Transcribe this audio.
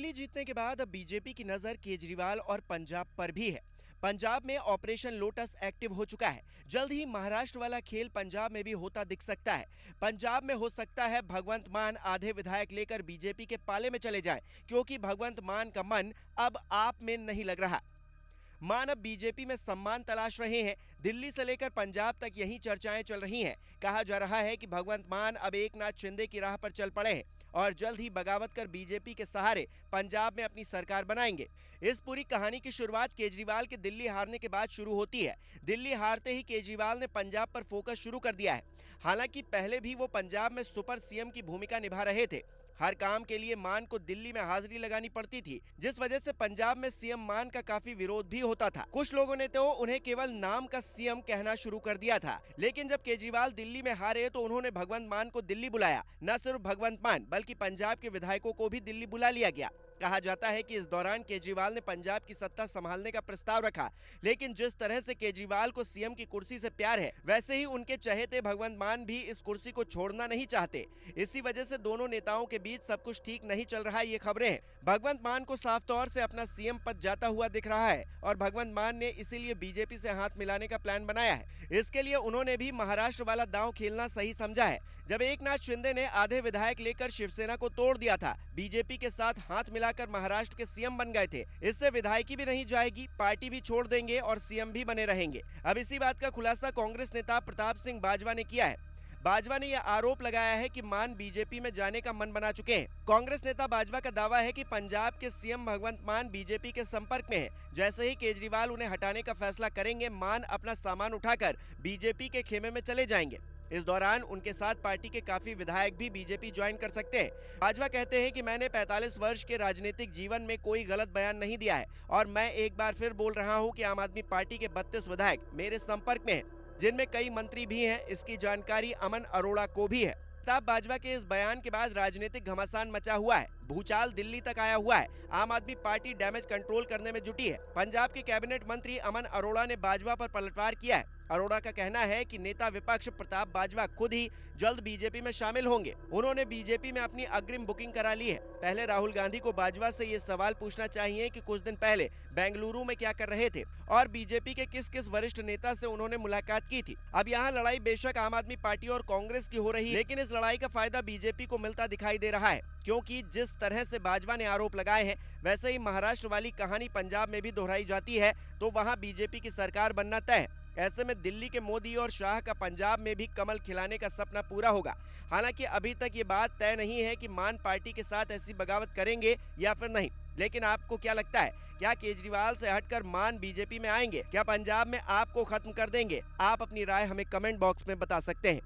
दिल्ली जीतने के बाद अब बीजेपी की नजर केजरीवाल और पंजाब पर भी है। पंजाब में ऑपरेशन लोटस एक्टिव हो चुका है। जल्द ही महाराष्ट्र वाला खेल पंजाब में भी होता दिख सकता है। पंजाब में हो सकता है भगवंत मान आधे विधायक लेकर बीजेपी के पाले में चले जाएं, क्योंकि भगवंत मान का मन अब आप में नहीं लग रहा। मान अब बीजेपी में सम्मान तलाश रहे हैं। दिल्ली से लेकर पंजाब तक यही चर्चाएं चल रही हैं। कहा जा रहा है कि भगवंत मान अब एकनाथ शिंदे की राह पर चल पड़े हैं और जल्द ही बगावत कर बीजेपी के सहारे पंजाब में अपनी सरकार बनाएंगे। इस पूरी कहानी की शुरुआत केजरीवाल के दिल्ली हारने के बाद शुरू होती है। दिल्ली हारते ही केजरीवाल ने पंजाब पर फोकस शुरू कर दिया है। हालांकि पहले भी वो पंजाब में सुपर सीएम की भूमिका निभा रहे थे। हर काम के लिए मान को दिल्ली में हाजिरी लगानी पड़ती थी, जिस वजह से पंजाब में सीएम मान का काफी विरोध भी होता था। कुछ लोगों ने तो उन्हें केवल नाम का सीएम कहना शुरू कर दिया था। लेकिन जब केजरीवाल दिल्ली में हारे तो उन्होंने भगवंत मान को दिल्ली बुलाया। न सिर्फ भगवंत मान बल्कि पंजाब के विधायकों को भी दिल्ली बुला लिया गया। कहा जाता है कि इस दौरान केजरीवाल ने पंजाब की सत्ता संभालने का प्रस्ताव रखा, लेकिन जिस तरह से केजरीवाल को सीएम की कुर्सी से प्यार है, वैसे ही उनके चहेते भगवंत मान भी इस कुर्सी को छोड़ना नहीं चाहते। इसी वजह से दोनों नेताओं के बीच सब कुछ ठीक नहीं चल रहा, ये खबरें हैं। भगवंत मान को साफ तौर से अपना सीएम पद जाता हुआ दिख रहा है और भगवंत मान ने इसीलिए बीजेपी से हाथ मिलाने का प्लान बनाया है। इसके लिए उन्होंने भी महाराष्ट्र वाला दांव खेलना सही समझा है। जब एकनाथ शिंदे ने आधे विधायक लेकर शिवसेना को तोड़ दिया था, बीजेपी के साथ हाथ मिलाकर महाराष्ट्र के सीएम बन गए थे। इससे विधायकी भी नहीं जाएगी, पार्टी भी छोड़ देंगे और सीएम भी बने रहेंगे। अब इसी बात का खुलासा कांग्रेस नेता प्रताप सिंह बाजवा ने किया है। बाजवा ने यह आरोप लगाया है कि मान बीजेपी में जाने का मन बना चुके हैं। कांग्रेस नेता बाजवा का दावा है कि पंजाब के सीएम भगवंत मान बीजेपी के संपर्क में हैं। जैसे ही केजरीवाल उन्हें हटाने का फैसला करेंगे, मान अपना सामान उठाकर बीजेपी के खेमे में चले जाएंगे। इस दौरान उनके साथ पार्टी के काफी विधायक भी बीजेपी ज्वाइन कर सकते हैं। बाजवा कहते हैं कि मैंने 45 वर्ष के राजनीतिक जीवन में कोई गलत बयान नहीं दिया है और मैं एक बार फिर बोल रहा हूं कि आम आदमी पार्टी के 32 विधायक मेरे संपर्क में हैं, जिनमें कई मंत्री भी हैं। इसकी जानकारी अमन अरोड़ा को भी है। प्रताप बाजवा के इस बयान के बाद राजनीतिक घमासान मचा हुआ है। भूचाल दिल्ली तक आया हुआ है। आम आदमी पार्टी डैमेज कंट्रोल करने में जुटी है। पंजाब के कैबिनेट मंत्री अमन अरोड़ा ने बाजवा पर पलटवार किया है। अरोड़ा का कहना है कि नेता विपक्ष प्रताप बाजवा खुद ही जल्द बीजेपी में शामिल होंगे। उन्होंने बीजेपी में अपनी अग्रिम बुकिंग करा ली है। पहले राहुल गांधी को बाजवा से ये सवाल पूछना चाहिए कि कुछ दिन पहले बेंगलुरु में क्या कर रहे थे और बीजेपी के किस किस वरिष्ठ नेता से उन्होंने मुलाकात की थी। अब यहाँ लड़ाई बेशक आम आदमी पार्टी और कांग्रेस की हो रही है, लेकिन इस लड़ाई का फायदा बीजेपी को मिलता दिखाई दे रहा है, क्योंकि जिस तरह से बाजवा ने आरोप लगाए हैं, वैसे ही महाराष्ट्र वाली कहानी पंजाब में भी दोहराई जाती है तो वहां बीजेपी की सरकार बनना तय है। ऐसे में दिल्ली के मोदी और शाह का पंजाब में भी कमल खिलाने का सपना पूरा होगा। हालांकि अभी तक ये बात तय नहीं है कि मान पार्टी के साथ ऐसी बगावत करेंगे या फिर नहीं। लेकिन आपको क्या लगता है, क्या केजरीवाल से हटकर मान बीजेपी में आएंगे? क्या पंजाब में आपको खत्म कर देंगे? आप अपनी राय हमें कमेंट बॉक्स में बता सकते हैं।